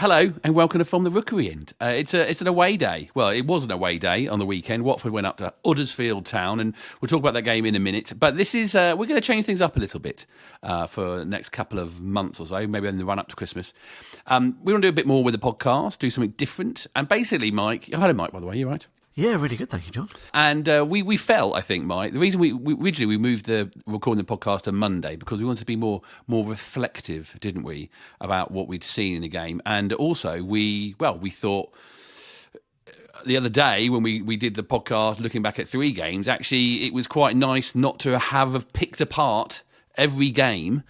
Hello and welcome to From the Rookery End. It's an away day. Well, it was an away day on the weekend. Watford went up to Huddersfield Town, and we'll talk about that game in a minute. But this is we're going to change things up a little bit for the next couple of months or so, maybe in the run up to Christmas. We want to do a bit more with the podcast, do something different, and basically, Mike. Hello, Mike. By the way, you right? Yeah, really good, thank you, John. And we felt, I think, Mike, the reason we originally moved the recording the podcast to Monday because we wanted to be more reflective, didn't we, about what we'd seen in the game, and also we thought the other day when we did the podcast looking back at 3 games, actually it was quite nice not to have picked apart every game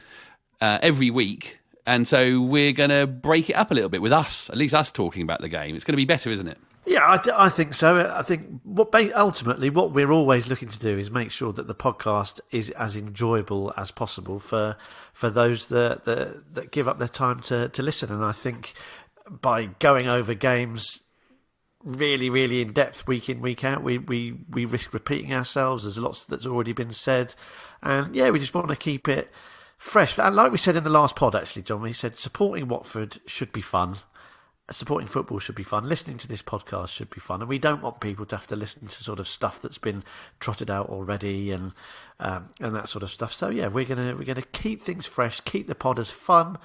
every week, and so we're going to break it up a little bit with us, at least us talking about the game. It's going to be better, isn't it? Yeah, I think so. I think ultimately what we're always looking to do is make sure that the podcast is as enjoyable as possible for those that give up their time to listen. And I think by going over games really, really in depth week in, week out, we risk repeating ourselves. There's lots that's already been said. And yeah, we just want to keep it fresh. And like we said in the last pod, actually, John, we said supporting Watford should be fun. Supporting football should be fun. Listening to this podcast should be fun, and we don't want people to have to listen to sort of stuff that's been trotted out already and that sort of stuff. So yeah, we're gonna keep things fresh, keep the pod as fun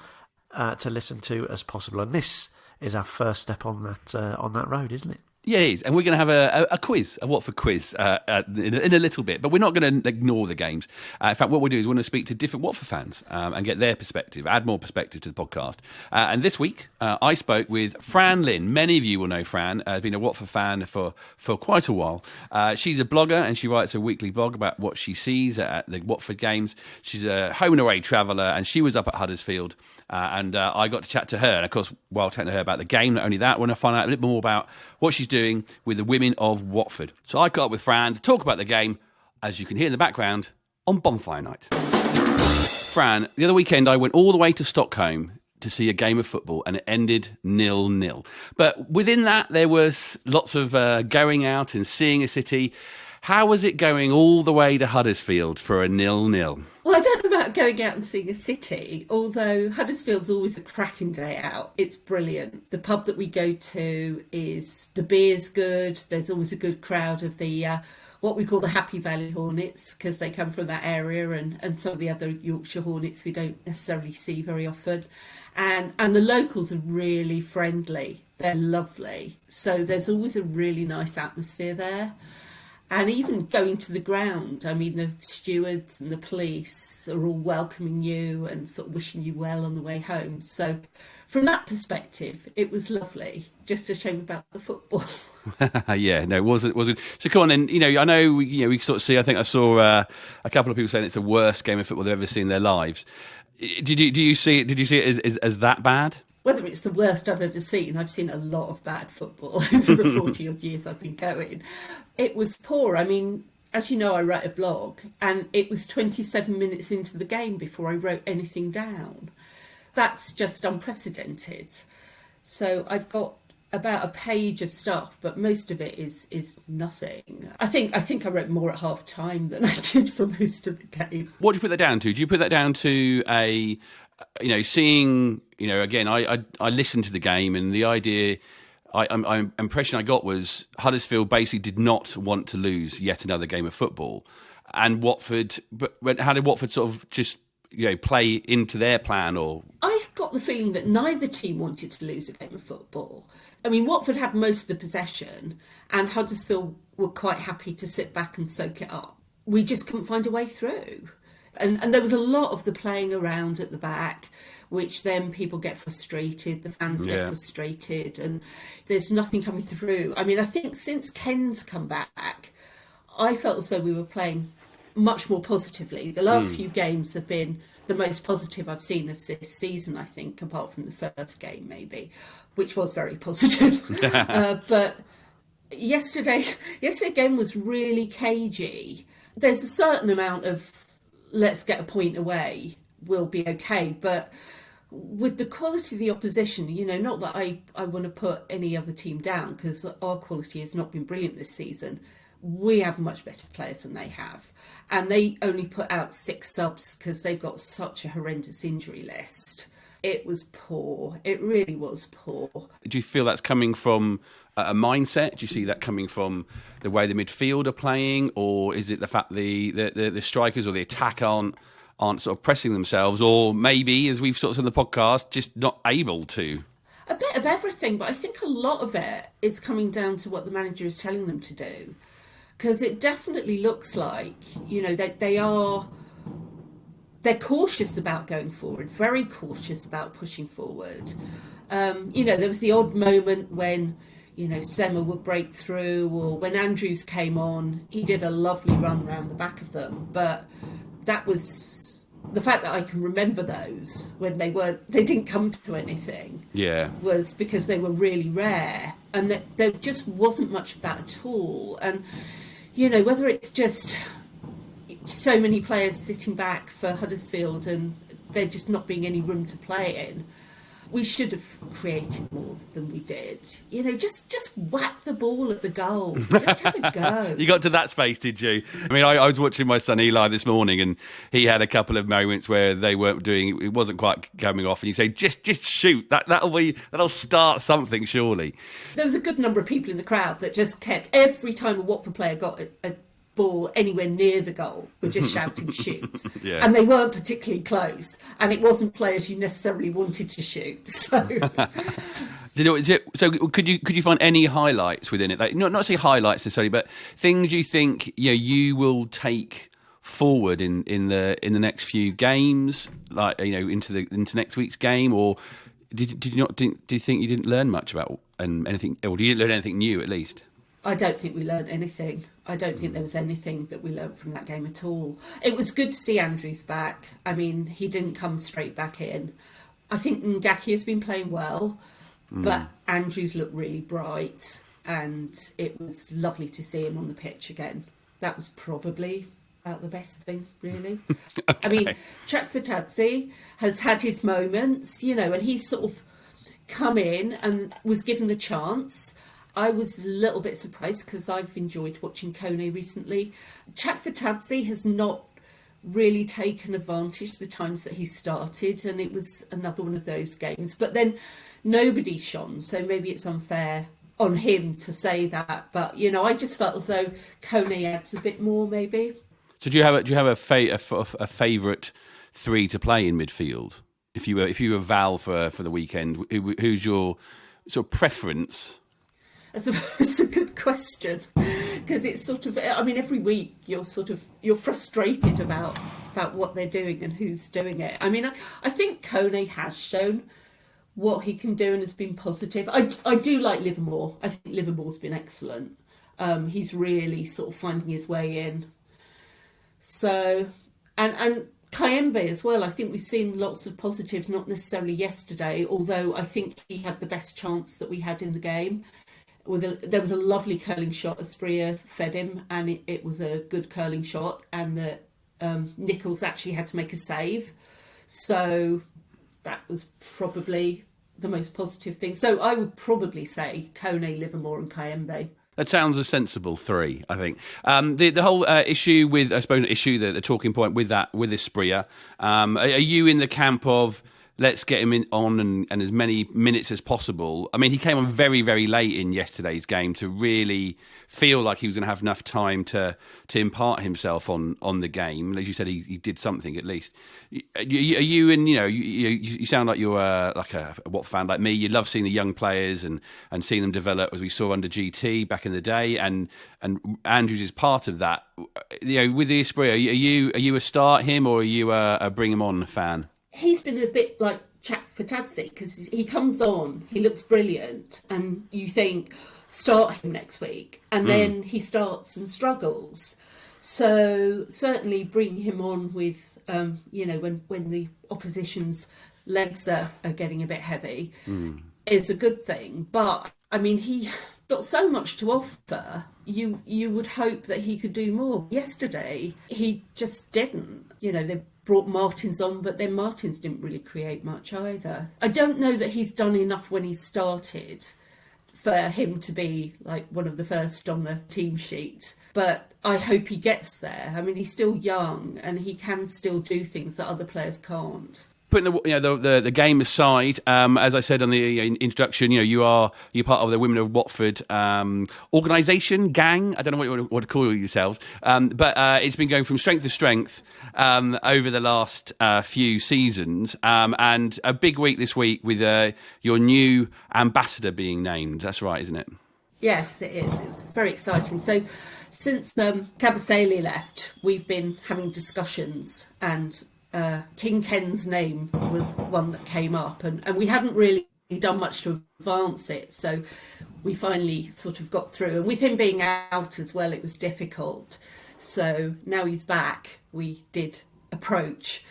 to listen to as possible, and this is our first step on that road, isn't it? Yeah, it is. And we're going to have a quiz, a Watford quiz in a little bit. But we're not going to ignore the games. In fact, what we'll do is we're going to speak to different Watford fans and get their perspective, add more perspective to the podcast. And this week, I spoke with Fran Lynn. Many of you will know Fran, has been a Watford fan for quite a while. She's a blogger and she writes a weekly blog about what she sees at the Watford games. She's a home and away traveller, and she was up at Huddersfield. And I got to chat to her. And of course, while chatting to her about the game, not only that, I want to find out a bit more about what she's doing with the Women of Watford. So I caught up with Fran to talk about the game, as you can hear in the background, on Bonfire Night. Fran, the other weekend I went all the way to Stockholm to see a game of football, and it ended 0-0. But within that, there was lots of going out and seeing a city. How was it going all the way to Huddersfield for a 0-0? Well, I don't know about going out and seeing a city, although Huddersfield's always a cracking day out. It's brilliant. The pub that we go to the beer's good. There's always a good crowd of the what we call the Happy Valley Hornets, because they come from that area, and some of the other Yorkshire Hornets we don't necessarily see very often. And the locals are really friendly. They're lovely. So there's always a really nice atmosphere there. And even going to the ground, I mean, the stewards and the police are all welcoming you and sort of wishing you well on the way home. So from that perspective, it was lovely. Just a shame about the football. Yeah, no, it wasn't. So come on then, I know, we sort of see, I think I saw a couple of people saying it's the worst game of football they've ever seen in their lives. Did you see it as that bad? Whether it's the worst I've ever seen, I've seen a lot of bad football over the 40-odd years I've been going. It was poor. I mean, as you know, I write a blog, and it was 27 minutes into the game before I wrote anything down. That's just unprecedented. So I've got about a page of stuff, but most of it is nothing. I think I wrote more at half time than I did for most of the game. What do you put that down to? Do you put that down to seeing, again, I listened to the game, and the idea, impression I got was Huddersfield basically did not want to lose yet another game of football, and Watford. But how did Watford sort of just play into their plan? Or I've got the feeling that neither team wanted to lose a game of football. I mean, Watford had most of the possession, and Huddersfield were quite happy to sit back and soak it up. We just couldn't find a way through. And there was a lot of the playing around at the back, which then people get frustrated, the fans get frustrated, and there's nothing coming through. I mean, I think since Ken's come back, I felt as though we were playing much more positively. The last few games have been the most positive I've seen this season, I think, apart from the first game maybe, which was very positive. But yesterday game was really cagey. There's a certain amount of let's get a point away, we'll be okay. But with the quality of the opposition, not that I want to put any other team down, because our quality has not been brilliant this season. We have much better players than they have. And they only put out 6 subs because they've got such a horrendous injury list. It was poor. It really was poor. Do you feel that's coming from a mindset? Do you see that coming from the way the midfield are playing, or is it the fact the strikers or the attack aren't sort of pressing themselves, or maybe, as we've sort of said in the podcast, just not able to? A bit of everything, but I think a lot of it is coming down to what the manager is telling them to do. Because it definitely looks like, they're cautious about going forward, very cautious about pushing forward. There was the odd moment when, Sema would break through, or when Andrews came on, he did a lovely run round the back of them. But that was the fact that I can remember those when they didn't come to anything. Yeah, was because they were really rare, and that there just wasn't much of that at all. And whether it's just so many players sitting back for Huddersfield and there just not being any room to play in, we should have created more than we did. Just whack the ball at the goal. Just have a go. You got to that space, did you? I mean, I was watching my son Eli this morning, and he had a couple of moments where they weren't doing. It wasn't quite coming off, and you say, just shoot. That'll start something, surely. There was a good number of people in the crowd that just kept, every time a Watford player got a ball anywhere near the goal, were just shouting shoot. Yeah. And they weren't particularly close, and it wasn't players you necessarily wanted to shoot. So so could you find any highlights within it? Like, not say highlights necessarily, but things you think you will take forward in the next few games, like into next week's game, or do you think you didn't learn much about anything, or you didn't learn anything new at least? I don't think we learned anything. I don't think there was anything that we learned from that game at all. It was good to see Andrews back. I mean, he didn't come straight back in. I think Ngaki has been playing well, but Andrews looked really bright, and it was lovely to see him on the pitch again. That was probably about the best thing, really. Okay. I mean, Chakvetadze has had his moments, and he's sort of come in and was given the chance. I was a little bit surprised because I've enjoyed watching Kone recently. Chakvetadze has not really taken advantage of the times that he started, and it was another one of those games. But then nobody shone, so maybe it's unfair on him to say that. But I just felt as though Kone adds a bit more, maybe. So do you have a favourite three to play in midfield? If you were Val for the weekend, who's your sort of preference? That's a good question, because it's sort of, I mean, every week you're frustrated about what they're doing and who's doing it. I mean, I think Kone has shown what he can do and has been positive. I do like Livermore. I think Livermore's been excellent. He's really sort of finding his way in. So, and Kayembe as well. I think we've seen lots of positives, not necessarily yesterday, although I think he had the best chance that we had in the game. There was a lovely curling shot. Asprilla fed him, and it was a good curling shot, and that Nichols actually had to make a save. So that was probably the most positive thing. So I would probably say Kone, Livermore and Kayembe. That sounds a sensible three, I think. The whole issue with, I suppose, the talking point with Asprilla, are you in the camp of let's get him on and as many minutes as possible? I mean, he came on very, very late in yesterday's game to really feel like he was going to have enough time to impart himself on the game. As you said, he did something at least. Are you in? You sound like you're like a Watford fan like me. You love seeing the young players and seeing them develop, as we saw under GT back in the day. And Andrews is part of that. With the Asprilla, are you a start him or are you a bring him on fan? He's been a bit like Chakvetadze, because he comes on, he looks brilliant, and you think, start him next week, and then he starts and struggles. So certainly bring him on with, when the opposition's legs are getting a bit heavy, is a good thing. But, I mean, he got so much to offer, you would hope that he could do more. Yesterday, he just didn't. They brought Martins on, but then Martins didn't really create much either. I don't know that he's done enough when he started for him to be like one of the first on the team sheet, but I hope he gets there. I mean, he's still young and he can still do things that other players can't. putting the game aside, as I said on the introduction, you're part of the Women of Watford organisation, gang. I don't know what you want to call yourselves, but it's been going from strength to strength over the last few seasons, and a big week this week with your new ambassador being named. That's right, isn't it? Yes, it is. It was very exciting. So since Kabasele left, we've been having discussions, and King Ken's name was one that came up, and we hadn't really done much to advance it. So we finally sort of got through. And with him being out as well, it was difficult. So now he's back, we did approach.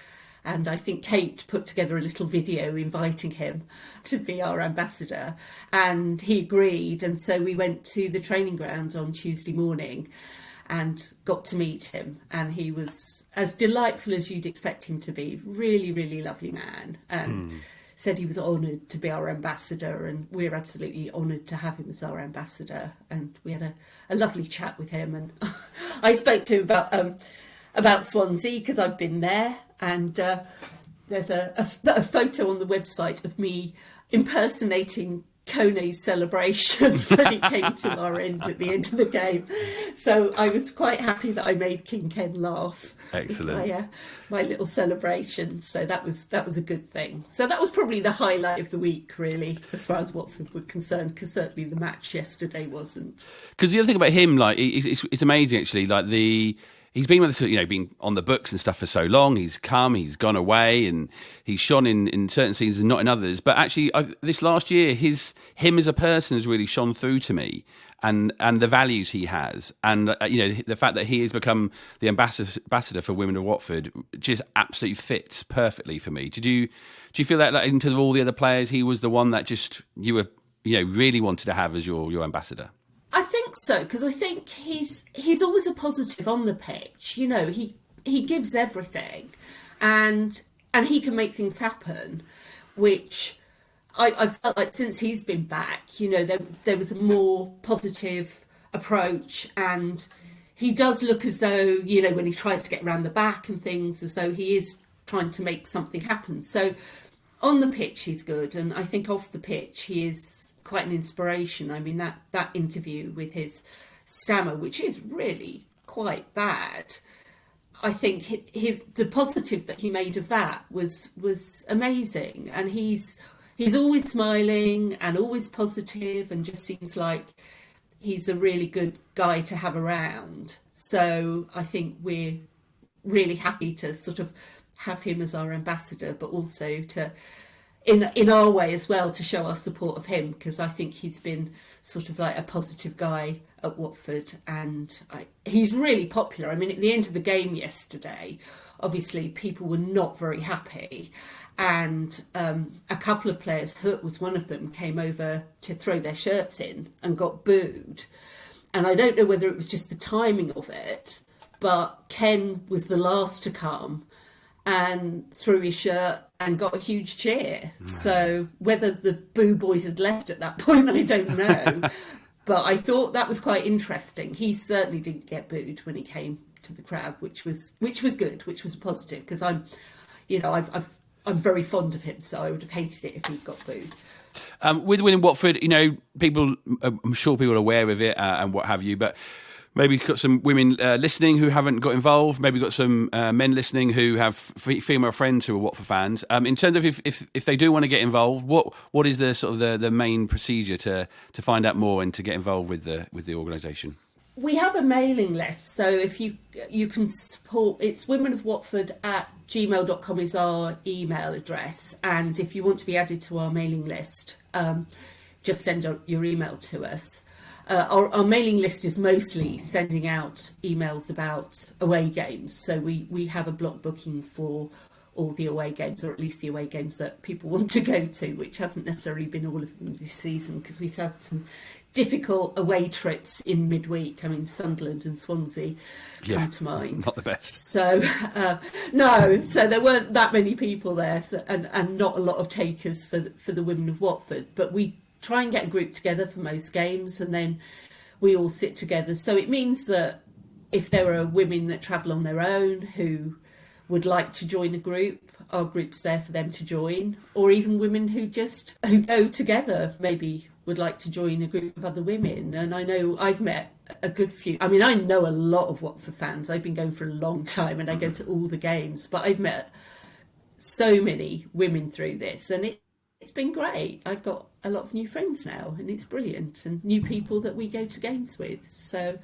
And I think Kate put together a little video inviting him to be our ambassador. And he agreed. And so we went to the training ground on Tuesday morning and got to meet him. And he was as delightful as you'd expect him to be. Really, really lovely man. And said he was honoured to be our ambassador. And we're absolutely honoured to have him as our ambassador. And we had a lovely chat with him. And I spoke to him about Swansea because I've been there. And there's a photo on the website of me impersonating Kone's celebration when it came to our end at the end of the game. So I was quite happy that I made King Ken laugh. Excellent. My little celebration. So that was a good thing. So that was probably the highlight of the week, really, as far as Watford were concerned, because certainly the match yesterday wasn't. Because the other thing about him, like, it's amazing actually, like he's been with us, been on the books and stuff for so long. He's come, he's gone away, and he's shone in certain scenes and not in others. But actually, this last year, him as a person has really shone through to me, and the values he has, and the fact that he has become the ambassador for Women of Watford just absolutely fits perfectly for me. Do you feel that in terms of all the other players, he was the one that just you were really wanted to have as your ambassador? I think so, because I think he's always a positive on the pitch. He gives everything, and he can make things happen, which I felt like since he's been back, there was a more positive approach, and he does look as though, when he tries to get around the back and things, as though he is trying to make something happen. So on the pitch he's good, and I think off the pitch he is quite an inspiration. I mean, that interview with his stammer, which is really quite bad, I think the positive that he made of that was amazing. And he's always smiling and always positive, and just seems like he's a really good guy to have around. So I think we're really happy to sort of have him as our ambassador, but also to in our way as well, to show our support of him, because I think he's been sort of like a positive guy at Watford, and he's really popular. I mean, at the end of the game yesterday, obviously people were not very happy, and a couple of players, Hook was one of them, came over to throw their shirts in and got booed. And I don't know whether it was just the timing of it, but Ken was the last to come and threw his shirt and got a huge cheer. So whether the boo boys had left at that point, I don't know. But I thought that was quite interesting. He certainly didn't get booed when he came to the crowd, which was good, which was positive, because I'm very fond of him, so I would have hated it if he'd got booed. With Women in Watford, people, I'm sure people are aware of it and what have you, but maybe you've got some women listening who haven't got involved. Maybe you've got some men listening who have female friends who are Watford fans. In terms of if they do want to get involved, what is the sort of the main procedure to find out more and to get involved with the organisation? We have a mailing list, so if you can support, it's womenofwatford@gmail.com is our email address, and if you want to be added to our mailing list, just send your email to us. Our mailing list is mostly sending out emails about away games. So we have a block booking for all the away games, or at least the away games that people want to go to, which hasn't necessarily been all of them this season, because we've had some difficult away trips in midweek. I mean, Sunderland and Swansea come to mind. Not the best. So, no, so there weren't that many people there, and not a lot of takers for the Women of Watford. But we try and get a group together for most games, and then we all sit together. So it means that if there are women that travel on their own who would like to join a group, our group's there for them to join, or even women who go together, maybe would like to join a group of other women. And I know I've met a good few. I mean, I know a lot of Watford fans. I've been going for a long time and I go to all the games, but I've met so many women through this, and it's been great. I've got a lot of new friends now, and it's brilliant, and new people that we go to games with. So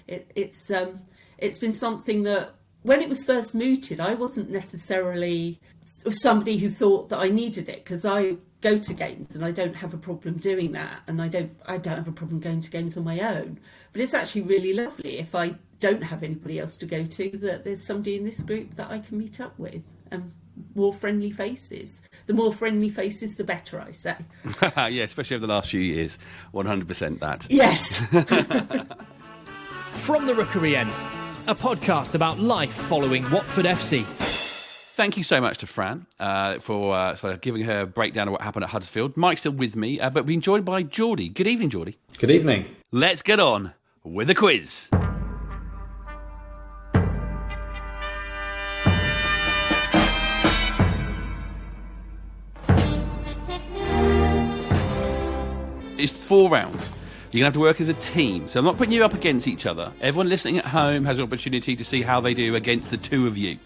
it's been something that, when it was first mooted, I wasn't necessarily somebody who thought that I needed it, because I go to games and I don't have a problem doing that, and I don't have a problem going to games on my own. But it's actually really lovely, if I don't have anybody else to go to, that there's somebody in this group that I can meet up with. More friendly faces. The more friendly faces, the better, I say. Yeah, especially over the last few years. 100% that. Yes. From the Rookery End, a podcast about life following Watford FC. Thank you so much to Fran for giving her a breakdown of what happened at Huddersfield. Mike's still with me, but we're joined by Jordi. Good evening, Jordi. Good evening. Let's get on with the quiz. It's 4 rounds. You're going to have to work as a team. So I'm not putting you up against each other. Everyone listening at home has an opportunity to see how they do against the two of you.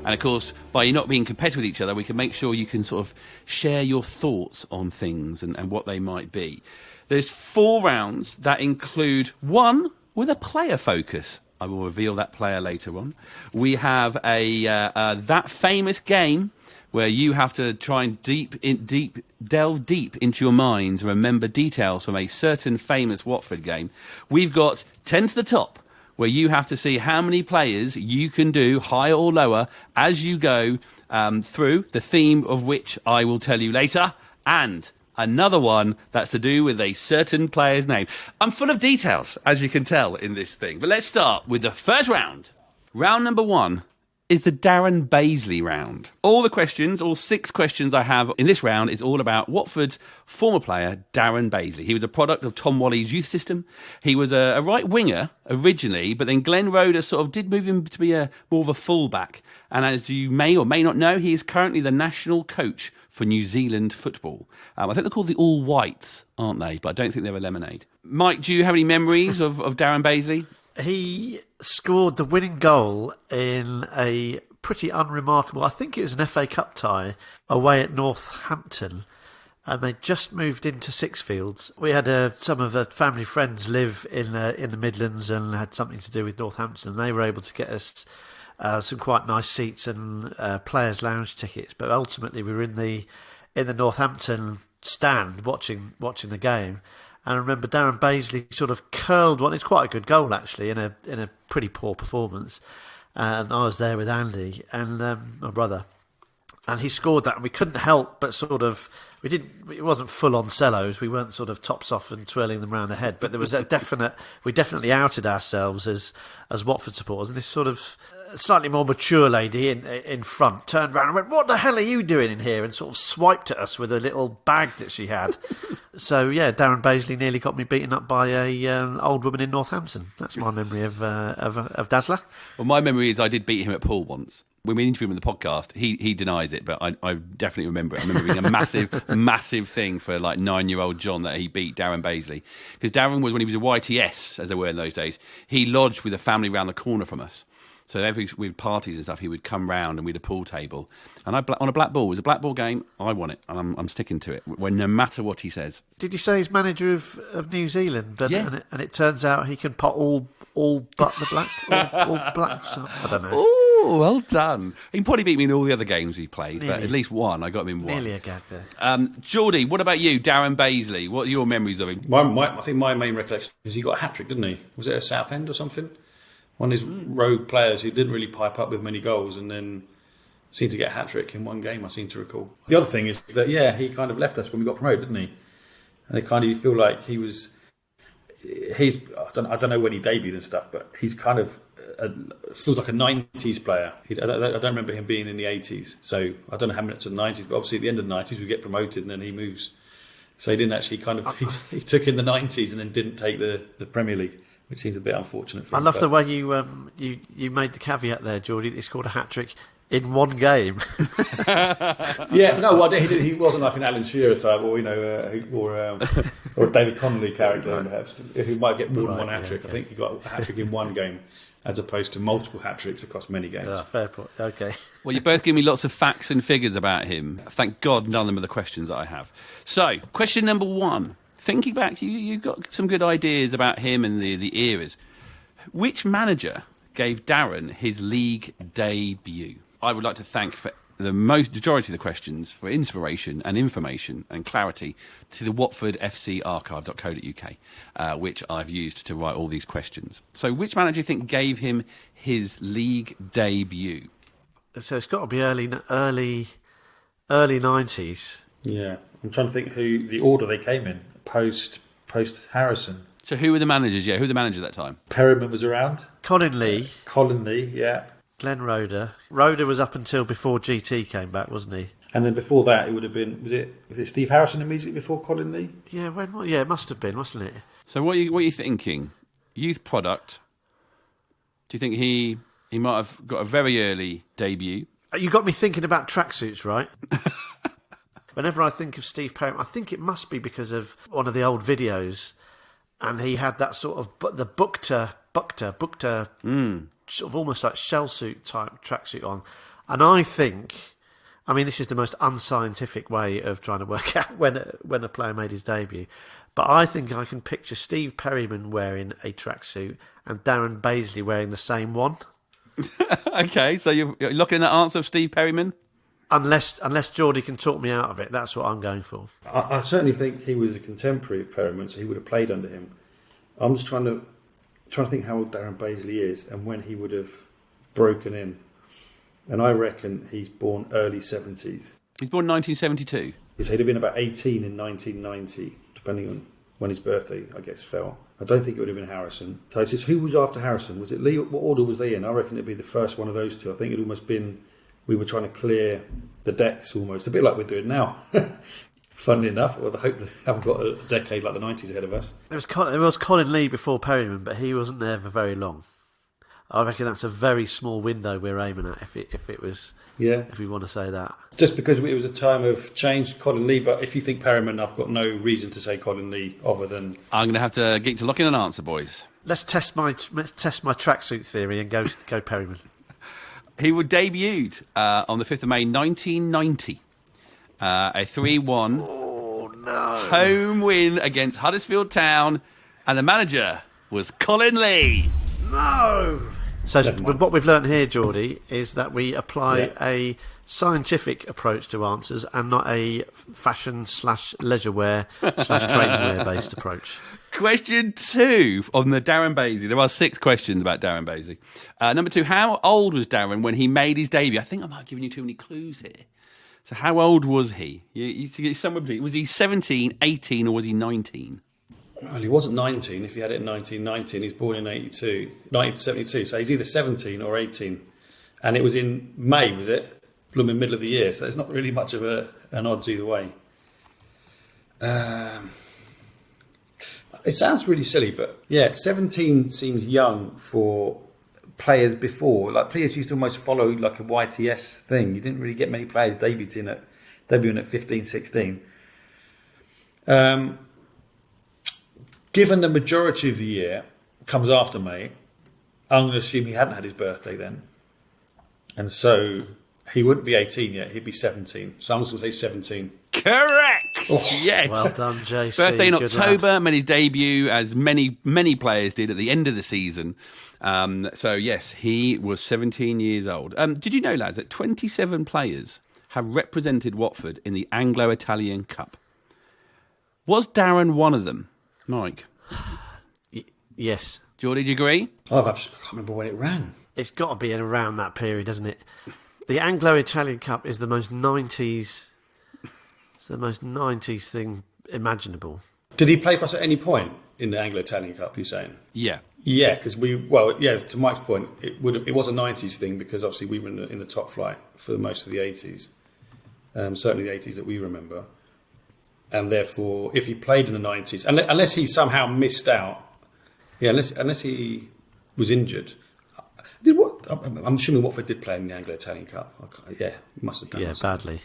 And of course, by you not being competitive with each other, we can make sure you can sort of share your thoughts on things and what they might be. There's 4 rounds that include one with a player focus. I will reveal that player later on. We have a that famous game where you have to try and delve deep into your mind and remember details from a certain famous Watford game. We've got 10 to the top, where you have to see how many players you can do, higher or lower, as you go through, the theme of which I will tell you later, and another one that's to do with a certain player's name. I'm full of details, as you can tell, in this thing. But let's start with the first round. Round number 1 is the Darren Baisley round. All 6 questions I have in this round is all about Watford's former player, Darren Baisley. He was a product of Tom Whalley's youth system. He was a right winger originally, but then Glenn Roeder sort of did move him to be more of a fullback. And as you may or may not know, he is currently the national coach for New Zealand football. I think they're called the All Whites, aren't they? But I don't think they're a lemonade. Mike, do you have any memories of Darren Baisley? He scored the winning goal in a pretty unremarkable, I think it was an FA Cup tie, away at Northampton. And they just moved into Sixfields. We had some of our family friends live in the Midlands and had something to do with Northampton. And they were able to get us some quite nice seats and players' lounge tickets. But ultimately, we were in the Northampton stand watching the game. And I remember Darren Baisley sort of curled one. It's quite a good goal, actually, in a pretty poor performance. And I was there with Andy and my brother. And he scored that, and we couldn't help but sort of... It wasn't full-on cellos. We weren't sort of tops off and twirling them round the head. But there was a definite... We definitely outed ourselves as Watford supporters. And this sort of slightly more mature lady in front turned around and went, "What the hell are you doing in here?" And sort of swiped at us with a little bag that she had. So, yeah, Darren Baisley nearly got me beaten up by a old woman in Northampton. That's my memory of Dazzler. Well, my memory is I did beat him at pool once. When we interviewed him in the podcast, he denies it, but I definitely remember it. I remember it being a massive thing for like 9-year-old John that he beat Darren Baisley. Because Darren was, when he was a YTS, as they were in those days, he lodged with a family round the corner from us. So every we'd parties and stuff, he would come round and we'd a pool table. And on a black ball, it was a black ball game, I won it. And I'm sticking to it, no matter what he says. Did you say he's manager of New Zealand? Yeah. And it turns out he can pot all but the black, all black. So, I don't know. Oh, well done. He probably beat me in all the other games he played, but at least one. I got him in one. Nearly a gag there. Jordi, what about you, Darren Baisley? What are your memories of him? I think my main recollection is he got a hat-trick, didn't he? Was it at Southend or something? One of these rogue players who didn't really pipe up with many goals and then seemed to get a hat-trick in one game, I seem to recall. The other thing is that, he kind of left us when we got promoted, didn't he? And it kind of, you feel like he's I don't know when he debuted and stuff, but he's kind of feels like a 90s player. I don't remember him being in the 80s, so I don't know how many to the 90s, but obviously at the end of the 90s we get promoted and then he moves. So he didn't actually he took in the 90s and then didn't take the Premier League, which seems a bit unfortunate for him. I love the way you made the caveat there, Jordi, that he scored a hat-trick in one game. Yeah, no, well, he wasn't like an Alan Shearer type, or or a David Connolly character, perhaps, who might get more than one hat trick. I think he got a hat trick in one game, as opposed to multiple hat tricks across many games. Fair point. Okay. Well, you both give me lots of facts and figures about him. Thank God none of them are the questions that I have. So, question number 1. Thinking back, you got some good ideas about him and the eras. Which manager gave Darren his league debut? I would like to thank for the majority of the questions for inspiration and information and clarity to the Watford FC archive.co.uk, which I've used to write all these questions. So which manager do you think gave him his league debut? So it's got to be early 90s. Yeah, I'm trying to think who the order they came in post Harrison. So who were the managers? Yeah, who were the managers at that time? Perryman was around. Colin Lee. Yeah. Glenn Roeder. Roeder was up until before GT came back, wasn't he? And then before that, it would have been, was it Steve Harrison immediately before Colin Lee? Yeah, it must have been, wasn't it? So what are you thinking? Youth product. Do you think he might have got a very early debut? You got me thinking about tracksuits, right? Whenever I think of Steve Perryman, I think it must be because of one of the old videos, and he had that sort of the Buckter, sort of almost like shell suit type tracksuit on. And I think, this is the most unscientific way of trying to work out when a player made his debut, but I think I can picture Steve Perryman wearing a tracksuit and Darren Baisley wearing the same one. Okay, so you're locking in that answer of Steve Perryman? Unless Jordi can talk me out of it, that's what I'm going for. I certainly think he was a contemporary of Perryman, so he would have played under him. I'm just trying to think how old Darren Baisley is and when he would have broken in. And I reckon he's born early 70s. He's born 1972. So he'd have been about 18 in 1990, depending on when his birthday, I guess, fell. I don't think it would have been Harrison. So it's just, who was after Harrison? Was it Lee? What order was they in? I reckon it'd be the first one of those two. I think it'd almost been, we were trying to clear the decks almost, a bit like we're doing now. Funnily enough, or the hope that we haven't got a decade like the 90s ahead of us. There was Colin Lee before Perryman, but he wasn't there for very long. I reckon that's a very small window we're aiming at, if it was, if we want to say that. Just because it was a time of change, Colin Lee, but if you think Perryman, I've got no reason to say Colin Lee other than... I'm going to have to get to lock in an answer, boys. Let's test my tracksuit theory and go Perryman. He was debuted on the 5th of May 1990. A 3-1 home win against Huddersfield Town, and the manager was Colin Lee. No! So what we've learned here, Jordi, is that we apply a scientific approach to answers and not a fashion/leisure wear/training wear based approach. Question 2 on the Darren Baisley. There are 6 questions about Darren Baisley. Number 2, how old was Darren when he made his debut? I think I might have given you too many clues here. So how old was he? Somewhere between. Was he 17, 18, or was he 19? Well, he wasn't 19 if he had it in 1990. He's born in 1972. So he's either 17 or 18. And it was in May, was it? Blooming middle of the year. So there's not really much of an odds either way. It sounds really silly, but 17 seems young for players before. Like, players used to almost follow like a YTS thing. You didn't really get many players debuting at 15, 16. Given the majority of the year comes after May, I'm going to assume he hadn't had his birthday then. And so he wouldn't be 18 yet, he'd be 17. So I'm just going to say 17. Correct! Oh, yes. Well done, JC. Birthday in Good October, lad. made his debut, as many players did at the end of the season. So yes, he was 17 years old. Did you know, lads, that 27 players have represented Watford in the Anglo-Italian Cup? Was Darren one of them? Mike? Yes. Jordi, do you agree? I can't remember when it ran. It's got to be around that period, doesn't it? The Anglo-Italian Cup is the most 90s... It's the most 90s thing imaginable. Did he play for us at any point in the Anglo-Italian Cup, you're saying? Yeah. Yeah, because to Mike's point, it was a 90s thing because obviously we were in the top flight for most of the 80s. Certainly the 80s that we remember. And therefore, if he played in the 90s, unless he somehow missed out, unless he was injured. I'm assuming Watford did play in the Anglo-Italian Cup. Yeah, must have done. Yeah, badly.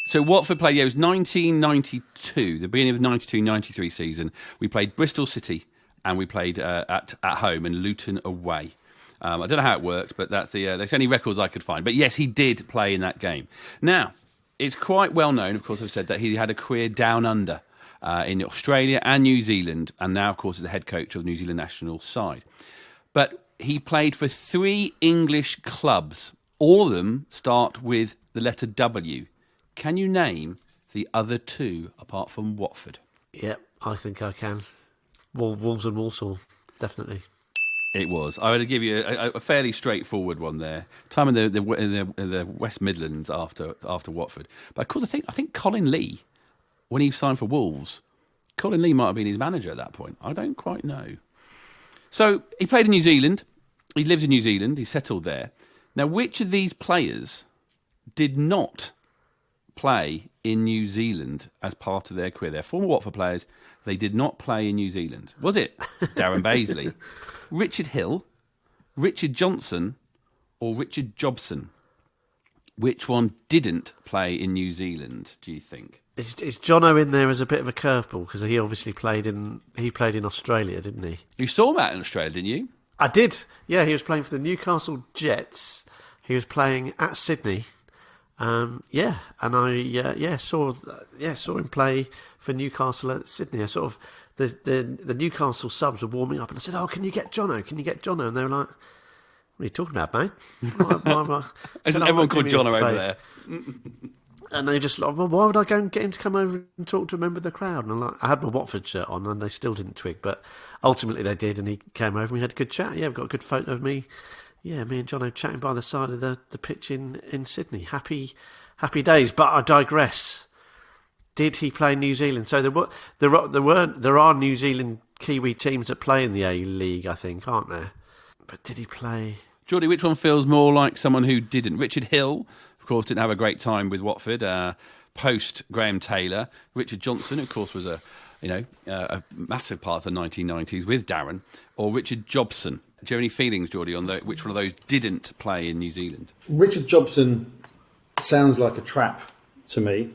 So Watford played, it was 1992, the beginning of the 92-93 season. We played Bristol City and we played at home and Luton away. I don't know how it worked, but that's the only records I could find. But yes, he did play in that game. Now, it's quite well known, of course, I've said that he had a career down under in Australia and New Zealand, and now, of course, is the head coach of the New Zealand national side. But he played for 3 English clubs. All of them start with the letter W. Can you name the other 2 apart from Watford? Yep, I think I can. Wolves and Walsall, definitely. It was. I would give you a fairly straightforward one there. Time in the West Midlands after Watford. But of course, I think Colin Lee, when he signed for Wolves, Colin Lee might have been his manager at that point. I don't quite know. So he played in New Zealand. He lives in New Zealand. He settled there. Now, which of these players did not play in New Zealand as part of their career? They're former Watford players. They did not play in New Zealand. Was it Darren Baisley, Richard Hill, Richard Johnson, or Richard Jobson? Which one didn't play in New Zealand, do you think? Is Jono in there as a bit of a curveball? Because he obviously played in Australia, didn't he? You saw that in Australia, didn't you? I did. Yeah, he was playing for the Newcastle Jets. He was playing at Sydney. And I saw him play for Newcastle at Sydney. I sort of the Newcastle subs were warming up, and I said, "Oh, can you get Jono? Can you get Jono?" And they were like, "What are you talking about, mate?" Everyone called Jono over there. And they just like, well, why would I go and get him to come over and talk to a member of the crowd? And I had my Watford shirt on, and they still didn't twig. But ultimately they did, and he came over and we had a good chat. Yeah, we've got a good photo of me. Yeah, me and Jono chatting by the side of the pitch in Sydney. Happy days. But I digress. Did he play in New Zealand? So there are New Zealand Kiwi teams that play in the A-League, I think, aren't there? But did he play? Jordi, which one feels more like someone who didn't? Richard Hill, of course, didn't have a great time with Watford. Post Graham Taylor. Richard Johnson, of course, was a massive part of the 1990s with Darren. Or Richard Jobson. Do you have any feelings, Jordi, on which one of those didn't play in New Zealand? Richard Jobson sounds like a trap to me,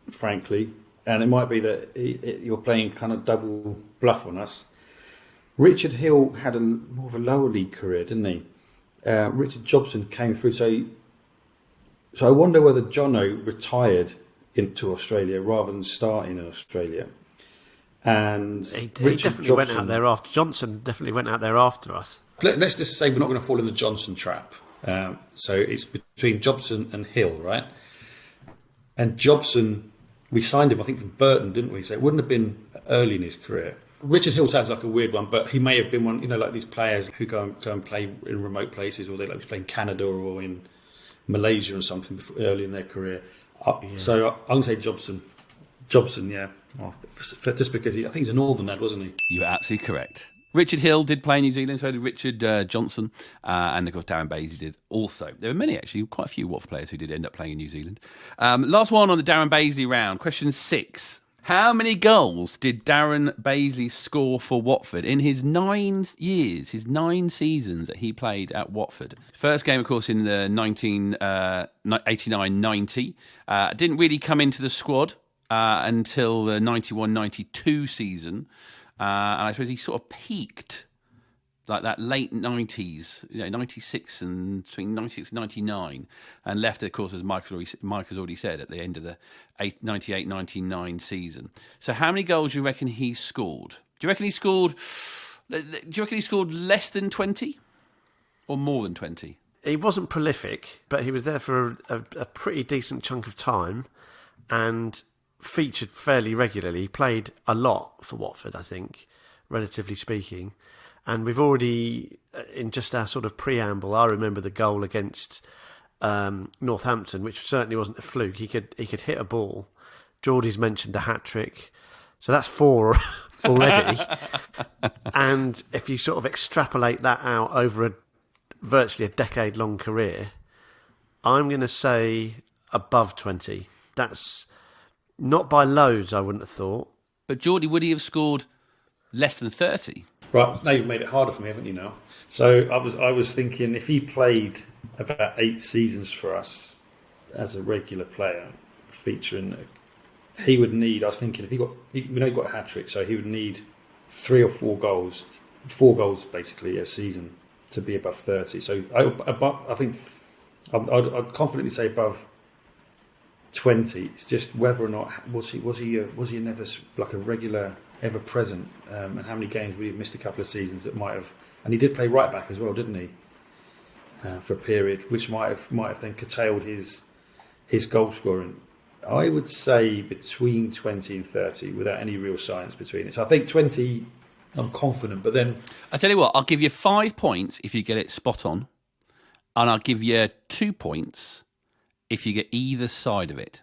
frankly. And it might be that you're playing kind of double bluff on us. Richard Hill had more of a lower league career, didn't he? Richard Jobson came through. So I wonder whether Jono retired into Australia rather than starting in Australia. And he definitely went out there after Johnson. Definitely went out there after us. Let's just say we're not going to fall in the Johnson trap. So it's between Jobson and Hill, right? And Jobson, we signed him, I think, from Burton, didn't we? So it wouldn't have been early in his career. Richard Hill sounds like a weird one, but he may have been one, like these players who go and play in remote places, or they like to play in Canada or in Malaysia or something early in their career. So I'm going to say Jobson. Jobson, yeah. Well, just because I think he's a northern lad, wasn't he? You're absolutely correct. Richard Hill did play in New Zealand, so did Richard Johnson, and of course Darren Baisley did also. There were many, actually, quite a few Watford players who did end up playing in New Zealand. Last one on the Darren Baisley round, question 6. How many goals did Darren Baisley score for Watford in his 9 years, his 9 seasons that he played at Watford? First game, of course, in the 1989-90. Didn't really come into the squad until the 91-92 season. And I suppose he sort of peaked like that late 90s, 96 and between 96 and 99, and left, of course, as Mike has already said, at the end of the 98-99 season. So how many goals do you reckon he scored? Do you reckon he scored less than 20 or more than 20? He wasn't prolific, but he was there for a pretty decent chunk of time and featured fairly regularly. He played a lot for Watford, I think, relatively speaking. And we've already, in just our sort of preamble, I remember the goal against Northampton, which certainly wasn't a fluke. He could hit a ball. Jordi's mentioned a hat-trick. So that's 4 already. And if you sort of extrapolate that out over virtually a decade-long career, I'm going to say above 20. That's not by loads, I wouldn't have thought. But Jordi, would he have scored less than 30? Right, now you've made it harder for me, haven't you? Now, so I was thinking if he played about 8 seasons for us as a regular player, featuring, he would need. I was thinking if he got a hat trick, so he would need 3 or 4 goals, 4 goals basically a season to be above 30. So I think I'd confidently say above 20. It's just whether or not was he never like a regular, ever present, and how many games we missed a couple of seasons that might have, and he did play right back as well, didn't he? For a period, which might have then curtailed his goal scoring. I would say between 20 and 30, without any real science between it. So I think 20, I'm confident, but then I tell you what, I'll give you 5 points if you get it spot on, and I'll give you 2 points if you get either side of it.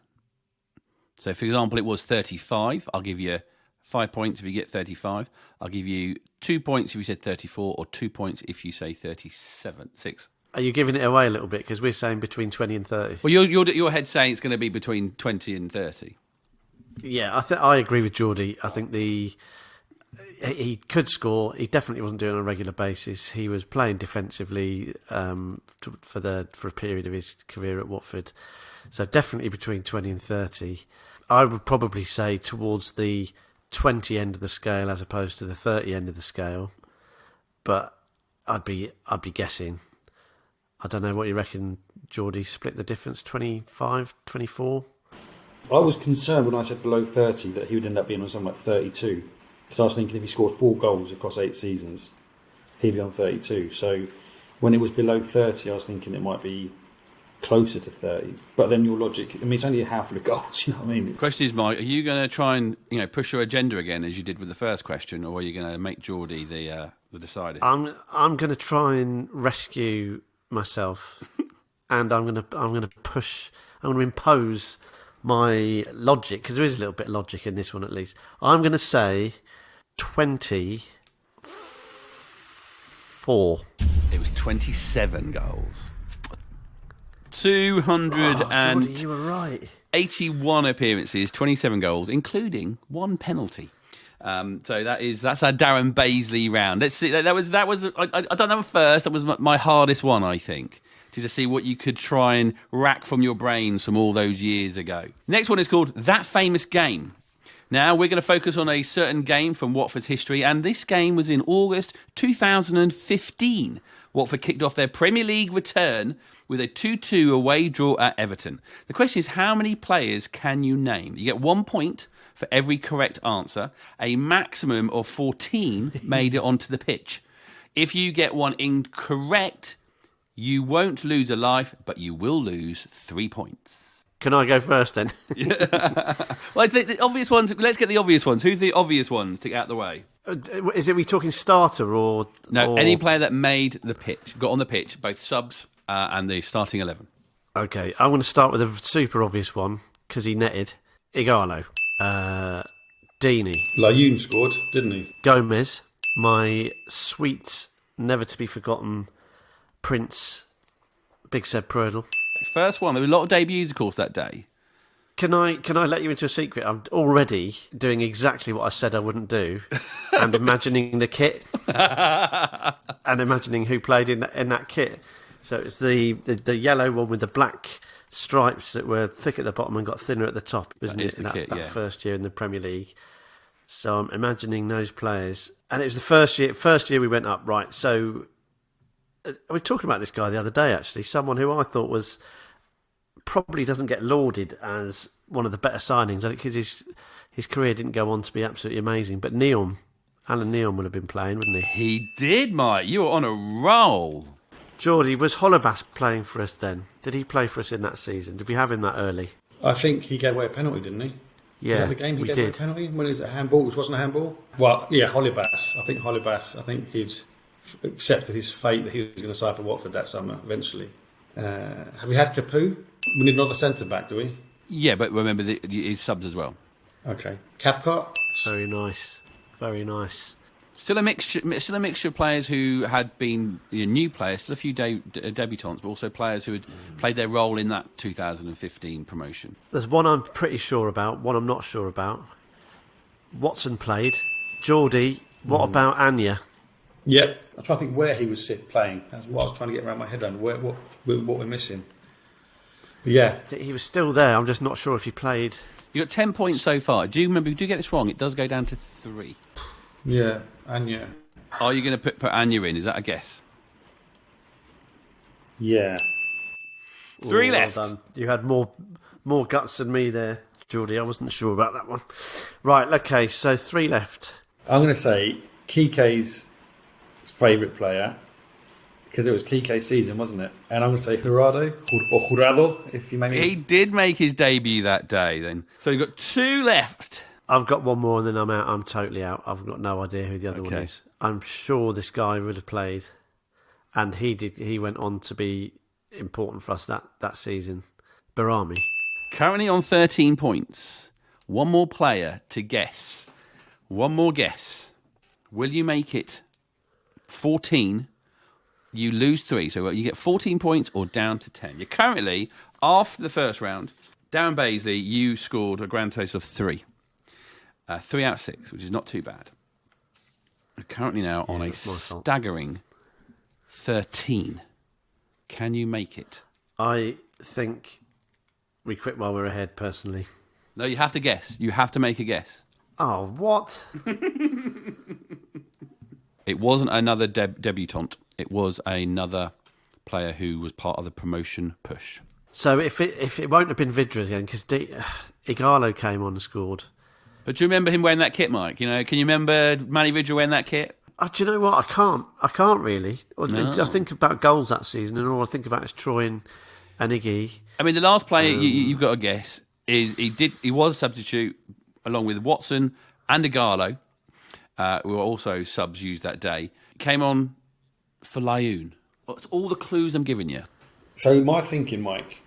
So, for example, it was 35. I'll give you 5 points if you get 35. I'll give you 2 points if you said 34, or 2 points if you say 37. 6. Are you giving it away a little bit because we're saying between 20 and 30? Well, your head's saying it's going to be between 20 and 30. Yeah, I agree with Jordi. I think he could score. He definitely wasn't doing it on a regular basis. He was playing defensively for a period of his career at Watford. So definitely between 20 and 30. I would probably say towards the 20 end of the scale as opposed to the 30 end of the scale. But I'd be guessing. I don't know what you reckon, Jordi. Split the difference, 25, 24? I was concerned when I said below 30 that he would end up being on something like 32. Because I was thinking if he scored 4 goals across 8 seasons, he'd be on 32. So when it was below 30, I was thinking it might be closer to 30. But then your logic, I mean, it's only a handful of goals, you know what I mean? The question is, Mike, are you going to try and push your agenda again as you did with the first question, or are you going to make Jordi the decider? I'm going to try and rescue myself, and I'm going to impose my logic, because there is a little bit of logic in this one at least. I'm going to say 24. It was 27 goals. 281 Jordi, you were right. appearances, 27 goals, including 1 penalty. So that's our Darren Baisley round. Let's see. That was. I don't know first. That was my hardest one, I think, to see what you could try and rack from your brains from all those years ago. Next one is called That Famous Game. Now we're going to focus on a certain game from Watford's history, and this game was in August 2015. Watford kicked off their Premier League return with a 2-2 away draw at Everton. The question is, how many players can you name? You get 1 point for every correct answer. A maximum of 14 made it onto the pitch. If you get one incorrect, you won't lose a life, but you will lose 3 points. Can I go first then? Well, the obvious ones. Let's get the obvious ones. Who's the obvious ones to get out of the way? Is it we talking starter or... No, any player that made the pitch, got on the pitch, both subs and the starting 11. Okay, I'm going to start with a super obvious one, because he netted. Igalo. Deeney. Layoun scored, didn't he? Gomez. My sweet, never-to-be-forgotten Prince, Big Seb Prödl. First one. There were a lot of debuts, of course, that day. Can I let you into a secret? I'm already doing exactly what I said I wouldn't do, and imagining the kit, and imagining who played in that kit. So it's the yellow one with the black stripes that were thick at the bottom and got thinner at the top, wasn't it? That first year in the Premier League. So I'm imagining those players, and it was the first year we went up. Right, so we were talking about this guy the other day. Actually, someone who I thought was probably doesn't get lauded as one of the better signings, because his career didn't go on to be absolutely amazing. But Alan Neom would have been playing, wouldn't he? He did, Mike. You were on a roll. Jordi, was Holebas playing for us then? Did he play for us in that season? Did we have him that early? I think he gave away a penalty, didn't he? Yeah, was that the game he we gave did. away a penalty when it was a handball, which wasn't a handball? Well, yeah, Holebas. I think he'd accepted his fate that he was going to sign for Watford that summer eventually. Have we had Capoue? We need another centre-back, do we? Yeah, but remember his subs as well. Okay. Cathcart? Very nice. Very nice. Still a mixture of players who had been new players, still a few debutants, but also players who had played their role in that 2015 promotion. There's one I'm pretty sure about, one I'm not sure about. Watson played. Jordi, what about Anya? Yep. I'm trying to think where he was playing. That's what I was trying to get around my head on. What we're missing. But yeah. He was still there. I'm just not sure if he played. You got 10 points so far. Do you remember? If you do get this wrong, it does go down to 3. Yeah, Anya. Are you going to put Anya in? Is that a guess? Yeah. 3 left. Well done. You had more guts than me there, Jordi. I wasn't sure about that one. Right, okay, so 3 left. I'm going to say Kike's favourite player, because it was Kike's season, wasn't it? And I'm going to say Jurado, if you make me... He did make his debut that day then. So you've got 2 left. I've got one more and then I'm out. I'm totally out. I've got no idea who the other one is. I'm sure this guy would have played, and he did. He went on to be important for us that season. Barami. Currently on 13 points. One more player to guess. One more guess. Will you make it 14? You lose 3, so you get 14 points or down to 10. You're currently, after the first round, Darren Baisley, you scored a grand total of 3. 3 out of 6, which is not too bad. You're currently now on a staggering 13. Can you make it? I think we quit while we're ahead, personally. No, you have to guess. You have to make a guess. Oh, what? It wasn't another debutante. It was another player who was part of the promotion push. So if it won't have been Vidra again, because Igalo came on and scored. But do you remember him wearing that kit, Mike? You know, can you remember Manny Vidra wearing that kit? Do you know what? I can't really. No. I think about goals that season, and all I think about is Troy and Iggy. I mean, the last player you've got to guess is he was a substitute along with Watson and Igalo, who were also subs used that day. Came on for Lyoun. What's all the clues I'm giving you? So my thinking, Mike,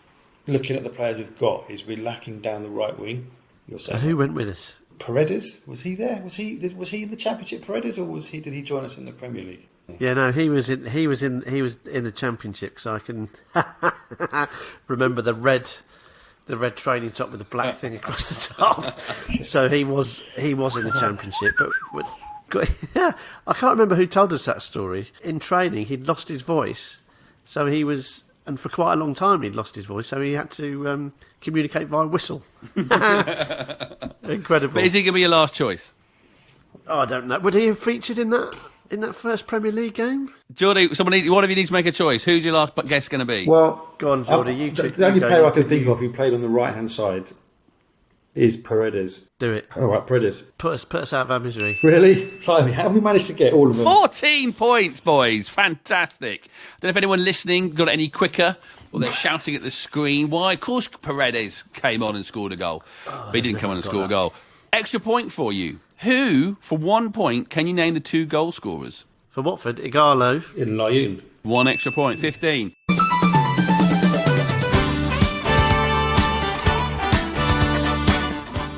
looking at the players we've got, is we're lacking down the right wing. So who went with us? Paredes, was he there? Was he in the Championship, Paredes, or did he join us in the Premier League? Yeah, no, he was in the Championship, so I can remember the red training top with the black thing across the top. So he was in the Championship, but I can't remember who told us that story. In training, he'd lost his voice, so he was, and for quite a long time he'd lost his voice, so he had to communicate via whistle. Incredible. But is he going to be your last choice? Oh, I don't know. Would he have featured in that first Premier League game? Jordi, one of you needs to make a choice. Who's your last guest going to be? Well, go on, Jordi. The only player I can think of who played on the right-hand side is Paredes. Do it. All right, Paredes. Put us out of our misery. Really? Blimey, how have we managed to get all of them? 14 points, boys. Fantastic. Don't know if anyone listening got any quicker, or they're shouting at the screen. Why? Of course Paredes came on and scored a goal. But he didn't come on and score a goal. Extra point for you. Who, for 1 point, can you name the 2 goal scorers? For Watford, Igalo. In Lyoun. 1 extra point. 15.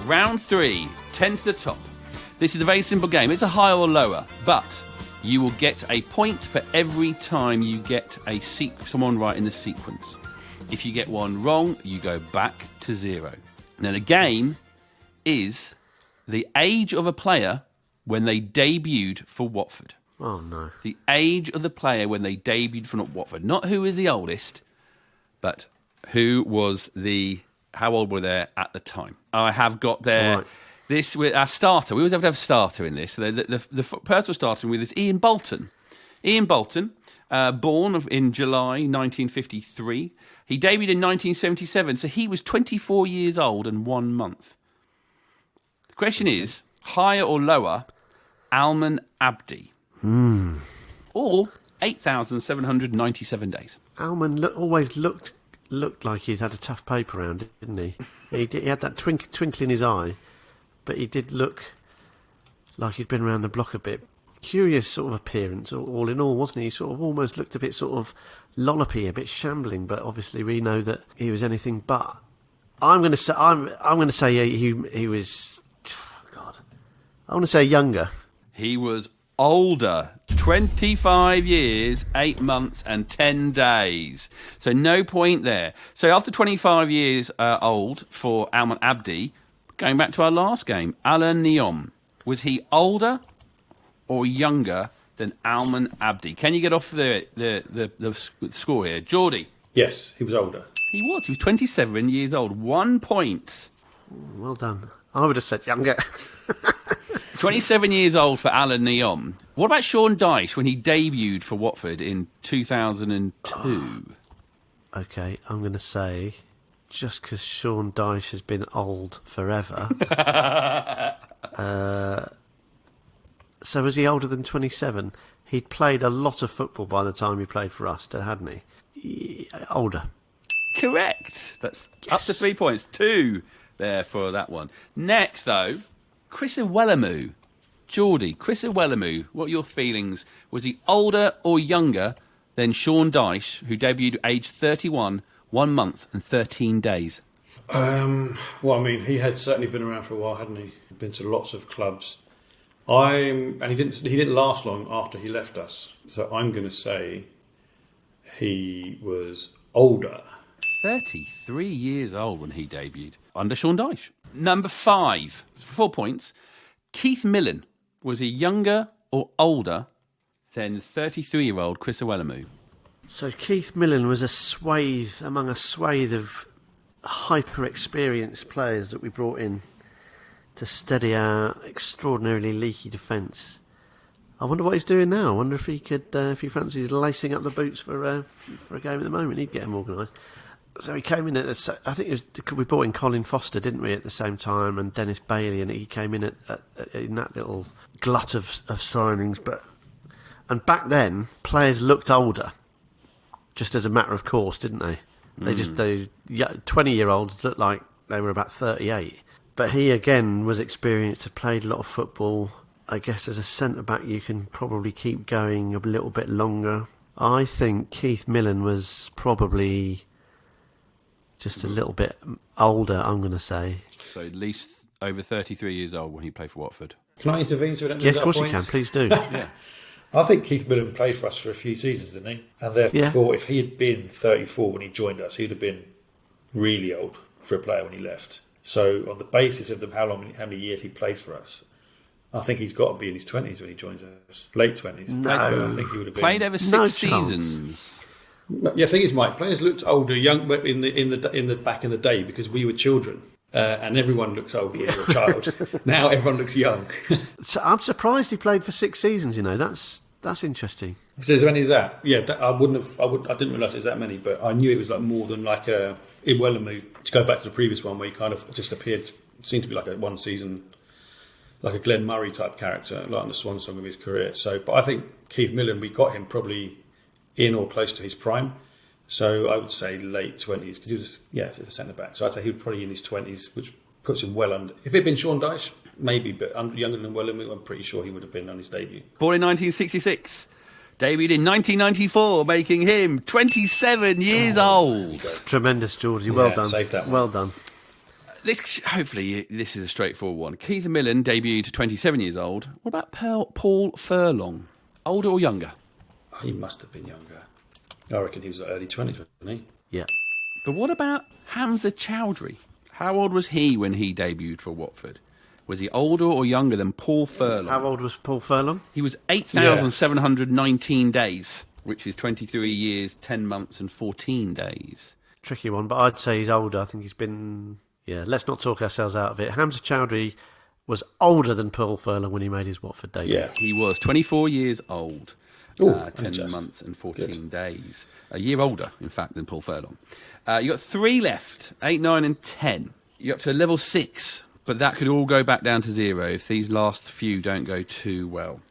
Round 3, 10 to the top. This is a very simple game. It's a higher or lower, but you will get a point for every time you get someone right in the sequence. If you get one wrong, you go back to 0. Now, the game is the age of a player when they debuted for Watford. Oh, no. The age of the player when they debuted for Watford. Not who is the oldest, but who was how old were they at the time. I have got there... Right. This with our starter. We always have to have a starter in this. So the person we're starting with is Ian Bolton. Ian Bolton, born in July 1953. He debuted in 1977, so he was 24 years old and 1 month. The question is, higher or lower, Alman Abdi? Or 8,797 days. Alman always looked like he'd had a tough paper round, didn't he? He had that twinkle in his eye. But he did look like he'd been around the block a bit. Curious sort of appearance, all in all, wasn't he? He sort of almost looked a bit sort of lollopy, a bit shambling. But obviously, we know that he was anything but. I'm going to say he was. God, I want to say younger. He was older, 25 years, 8 months, and 10 days. So no point there. So after 25 years old for Alman Abdi. Going back to our last game, Alain Niom. Was he older or younger than Alman Abdi. Can you get off the score here? Jordi? Yes, he was older. He was 27 years old. 1 point. Well done. I would have said younger. 27 years old for Alan Neom. What about Sean Dyche when he debuted for Watford in 2002? Okay, I'm going to say, just because Sean Dyche has been old forever. So was he older than 27? He'd played a lot of football by the time he played for us, hadn't he? Older. Correct. That's up to 3 points. 2 there for that one. Next, though, Chris Iwelumo. Jordi, Chris Iwelumo, what are your feelings? Was he older or younger than Sean Dyche, who debuted aged 31, 1 month and 13 days? Well, I mean, he had certainly been around for a while, hadn't he? He'd been to lots of clubs. And he didn't last long after he left us. So I'm going to say he was older. 33 years old when he debuted under Sean Dyche. Number 5, 4 points. Keith Millen. Was he younger or older than 33-year-old Chris Iwelumo? So Keith Millen was among a swathe of hyper-experienced players that we brought in to steady our extraordinarily leaky defence. I wonder what he's doing now. I wonder if he could, if he fancies lacing up the boots for a game at the moment. He'd get him organised. So he came in I think we brought in Colin Foster, didn't we, at the same time, and Dennis Bailey, and he came in in that little glut of signings. And back then, players looked older, just as a matter of course, didn't they? They 20-year-olds looked like they were about 38. But he again was experienced, had played a lot of football. I guess as a centre-back you can probably keep going a little bit longer. I think Keith Millen was probably just a little bit older, I'm going to say. So at least over 33 years old when he played for Watford. Can I intervene so we don't Yeah, lose of course our you can, points? please do. Yeah. I think Keith Millen played for us for a few seasons, didn't he? And therefore, if he had been 34 when he joined us, he'd have been really old for a player when he left. So on the basis of how many years he played for us, I think he's got to be in his 20s when he joins us. Late 20s. No. I think he would have been. Played over 6 No seasons. Yeah, the thing is, Mike, players looked older, young, but in the back in the day because we were children, and everyone looks older when you're a child. Now everyone looks young. So I'm surprised he played for 6 seasons. That's interesting. So as many as that? Yeah, I didn't realise it was that many, but I knew it was like more than like a Iwelumo. To go back to the previous one, where he kind of just appeared, seemed to be like a one season, like a Glenn Murray type character, like on the swan song of his career. So, but I think Keith Millen, we got him probably in or close to his prime. So I would say late 20s, because he was, a centre back. So I'd say he was probably in his 20s, which puts him well under. If it had been Sean Dyche, maybe, but younger than Iwelumo, I'm pretty sure he would have been on his debut. Born in 1966. Debuted in 1994, making him 27 years old. Tremendous, Jordi. Well done. Saved that one. Well done. Hopefully, this is a straightforward one. Keith Millen debuted 27 years old. What about Paul Furlong? Older or younger? He must have been younger. I reckon he was early 20s, wasn't he? Yeah. But what about Hamza Chowdhury? How old was he when he debuted for Watford? Was he older or younger than Paul Furlong? How old was Paul Furlong? He was 8,719 days, which is 23 years, 10 months and 14 days. Tricky one, but I'd say he's older. I think he's been... Yeah, let's not talk ourselves out of it. Hamza Chowdhury was older than Paul Furlong when he made his Watford debut. Yeah. He was 24 years old. Ooh, 10 unjust. months and 14 Good. days. A year older, in fact, than Paul Furlong. You got 3 left, 8, 9 and 10. You're up to level 6, but that could all go back down to 0 if these last few don't go too well.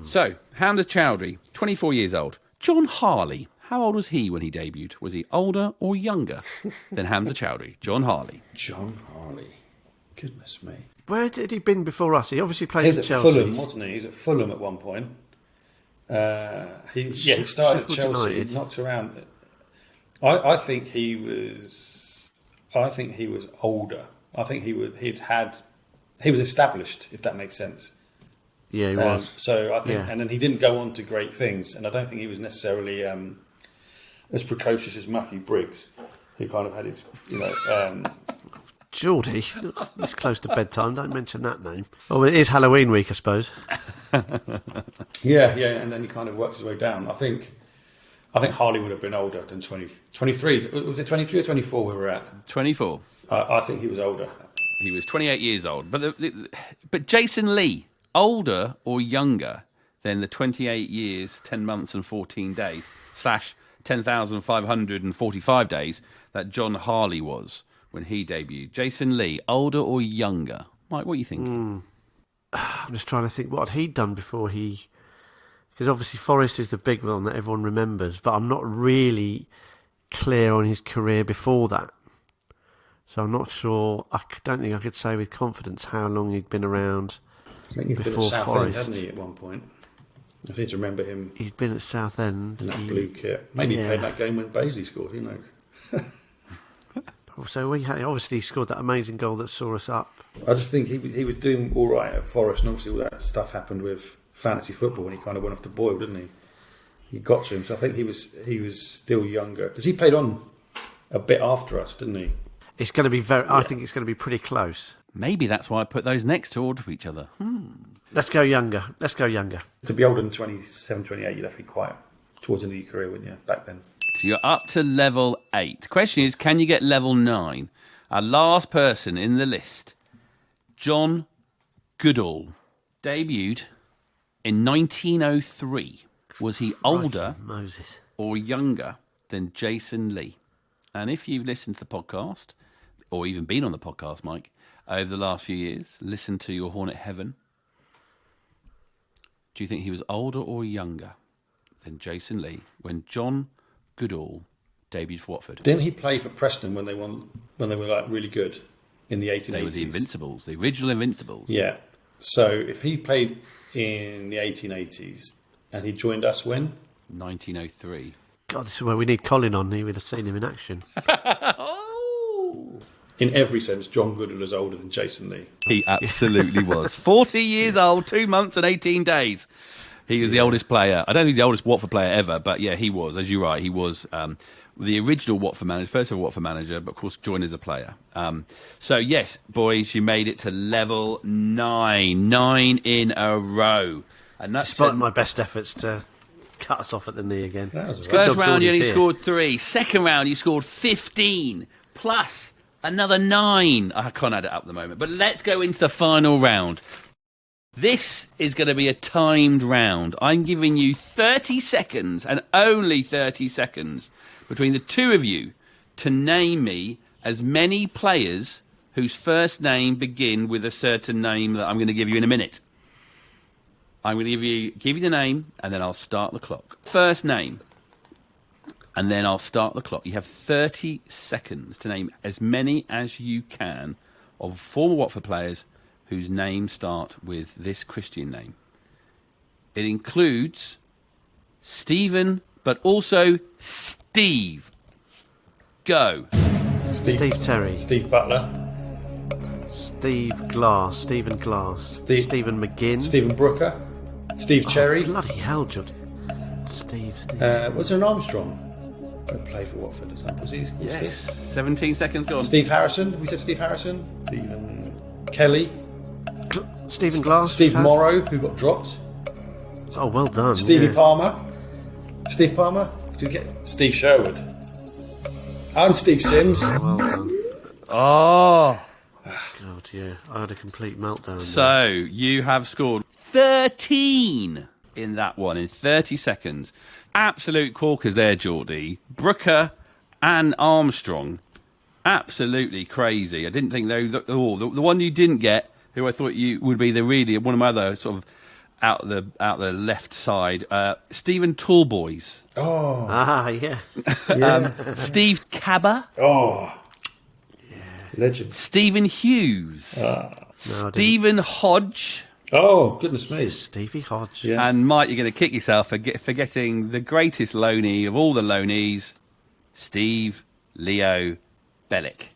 So, Hamza Chowdhury, 24 years old. John Harley, how old was he when he debuted? Was he older or younger than Hamza Chowdhury? John Harley. John Harley. Goodness me. Where did he been before us? He obviously He played was for at Chelsea. Fulham, wasn't he? He was at Fulham at one point. He started at Sheffield Chelsea. United. He knocked around. I think he was older. I think he was established, if that makes sense. Yeah, he was. So I think, Yeah. and then he didn't go on to great things. And I don't think he was necessarily as precocious as Matthew Briggs, who kind of had his, Jordi, it's close to bedtime. Don't mention that name. Oh, it is Halloween week, I suppose. Yeah, and then he kind of worked his way down. I think Harley would have been older than 23. Was it 23 or 24 we were at? 24. I think he was older. He was 28 years old. But Jason Lee, older or younger than the 28 years, 10 months and 14 days, / 10,545 days that John Harley was when he debuted. Jason Lee, older or younger? Mike, what are you thinking? I'm just trying to think what he'd done before he... Because obviously Forest is the big one that everyone remembers, but I'm not really clear on his career before that. So I'm not sure. I don't think I could say with confidence how long he'd been around I think he'd been at Southend, hadn't he, at one point? I seem to remember him. He'd been at Southend. In that blue kit. Maybe he played that game when Baisley scored, who knows? So obviously he scored that amazing goal that saw us up. I just think he was doing all right at Forest, and obviously all that stuff happened with fantasy football when he kind of went off the boil, didn't he? He got to him, so I think he was still younger. Because he played on a bit after us, didn't he? It's going to be I think it's going to be pretty close. Maybe that's why I put those next to each other. Let's go younger. To be older than 27, 28, you'd have to be quite towards the end of your career, wouldn't you, back then? So you're up to level 8. Question is, can you get level 9? Our last person in the list, John Goodall, debuted in 1903. Was he older Moses or younger than Jason Lee? And if you've listened to the podcast, or even been on the podcast, Mike, over the last few years, listened to your Hornet Heaven, do you think he was older or younger than Jason Lee when John Goodall debuted for Watford? Didn't he play for Preston when they were like really good in the 1880s? They were the Invincibles, the original Invincibles. Yeah. So if he played in the 1880s and he joined us when? 1903. God, this is where we need Colin on. He would have seen him in action. In every sense, John Goodall is older than Jason Lee. He absolutely was. 40 years old, 2 months and 18 days. He was the oldest player. I don't think he's the oldest Watford player ever, but yeah, he was. As you're right, he was the original Watford manager, first ever Watford manager, but of course joined as a player. So yes, boys, you made it to level 9. 9 in a row. And that's Despite my best efforts to cut us off at the knee again. First round, you only scored 3. Second round, you scored 15. Plus another 9. I can't add it up at the moment. But let's go into the final round. This is going to be a timed round. I'm giving you 30 seconds, and only 30 seconds, between the two of you to name me as many players whose first name begin with a certain name that I'm going to give you in a minute. I'm going to give you the name, and then I'll start the clock. First name, and then I'll start the clock. You have 30 seconds to name as many as you can of former Watford players whose names start with this Christian name. It includes Stephen, but also Steve. Go. Steve Terry. Steve Butler. Steve Glass. Stephen Glass. Stephen McGinn. Stephen Brooker. Steve Cherry. Bloody hell, Judd. Steve. Was there an Armstrong that played for Watford? Was he called Yes. Steve? 17 seconds gone. Steve Harrison. Have we said Steve Harrison? Stephen Kelly. Stephen Glass. Steve Morrow, who got dropped. Oh, well done. Stevie Palmer. Steve Palmer. Did we get Steve Sherwood? And Steve Sims. Well done. Oh. God, yeah. I had a complete meltdown. So you have scored 13 in that one in 30 seconds. Absolute corkers there, Jordi. Brooker and Armstrong. Absolutely crazy. I didn't think those at all. The one you didn't get, who I thought you would be one of my other sort of out the left side, Stephen Tallboys. Oh. Yeah. Steve Cabba. Oh. Yeah. Legend. Stephen Hughes. Stephen Hodge. Oh, goodness me. Stevie Hodge. Yeah. And Mike, you're going to kick yourself for forgetting the greatest loanee of all the loanees, Steve Leo Bellick.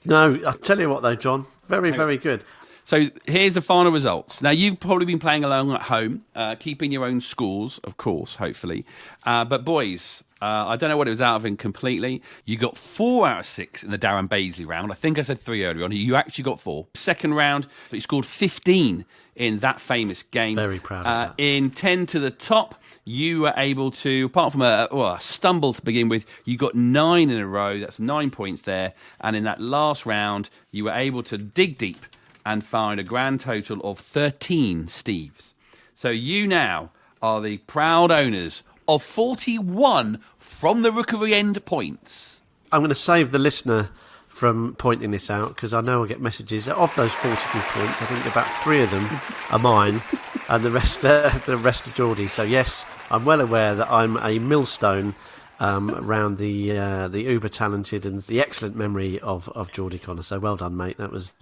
No, I'll tell you what though, John. Very, very good. So here's the final results. Now, you've probably been playing along at home, keeping your own scores, of course, hopefully. But boys, I don't know what it was out of him completely. You got 4 out of 6 in the Darren Baisley round. I think I said 3 earlier on. You actually got 4. Second round, but you scored 15 in that famous game. Very proud of that. In 10 to the top, you were able to, apart from a stumble to begin with, you got 9 in a row. That's 9 points there. And in that last round, you were able to dig deep and find a grand total of 13 Steves. So you now are the proud owners of 41 from the Rookery End points. I'm going to save the listener from pointing this out because I know I'll get messages. Of those 42 points, I think about 3 of them are mine and the rest are Jordi. So yes, I'm well aware that I'm a millstone around the uber talented and the excellent memory of Jordi Connor. So well done, mate. That was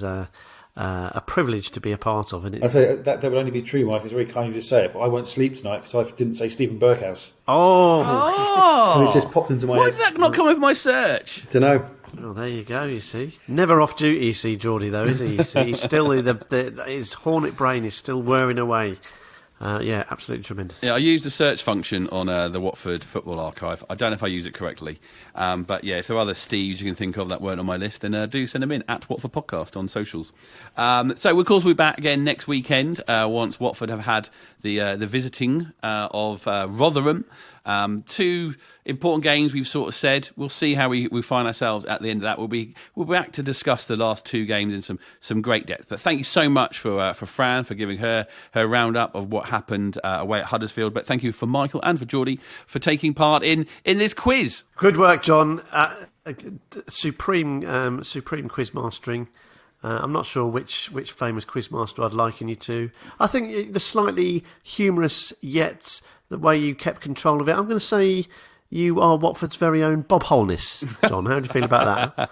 a privilege to be a part of. And I say that would only be true, Mike. It's very kind of you to say it, but I won't sleep tonight because I didn't say Stephen Burkhouse. Oh, And it's just popped into my Why head. did that not come with my search? To know. well, there you go. You see, never off duty. You see, Jordi though, is he? He's still his hornet brain is still whirring away. Yeah, absolutely tremendous. Yeah, I used the search function on the Watford Football Archive. I don't know if I use it correctly. But yeah, if there are other Steves you can think of that weren't on my list, then do send them in at Watford Podcast on socials. So, of course, we'll be back again next weekend once Watford have had the visiting of Rotherham. 2 important games we've sort of said. We'll see how we find ourselves at the end of that. We'll be back to discuss the last 2 games in some great depth. But thank you so much for Fran for giving her roundup of what happened away at Huddersfield. But thank you for Michael and for Jordi for taking part in this quiz. Good work, John. Supreme quiz mastering. I'm not sure which famous quizmaster I'd liken you to. I think the slightly humorous yet the way you kept control of it. I'm going to say you are Watford's very own Bob Holness, John. How do you feel about that?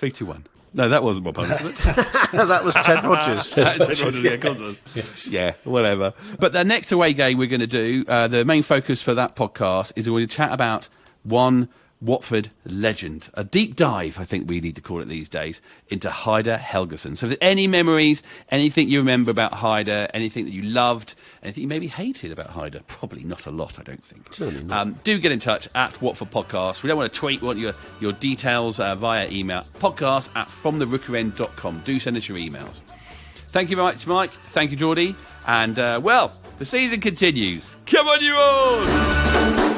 3-2-1. No, that wasn't Bob Holness, was it? That was Ted Rogers. Ted Rogers, yeah, of course it was. Yes. Yeah, whatever. But the next away game we're going to do, the main focus for that podcast is we're going to chat about one Watford legend. A deep dive, I think we need to call it these days, into Haider Helgason. So if there's any memories, anything you remember about Haider, anything that you loved, anything you maybe hated about Haider, probably not a lot, I don't think. Certainly not. Do get in touch at Watford Podcast. We don't want to tweet, we want your details via email, podcast@fromtherookerend.com. Do send us your emails. Thank you very much, Mike. Thank you, Jordi. And, the season continues. Come on, you all!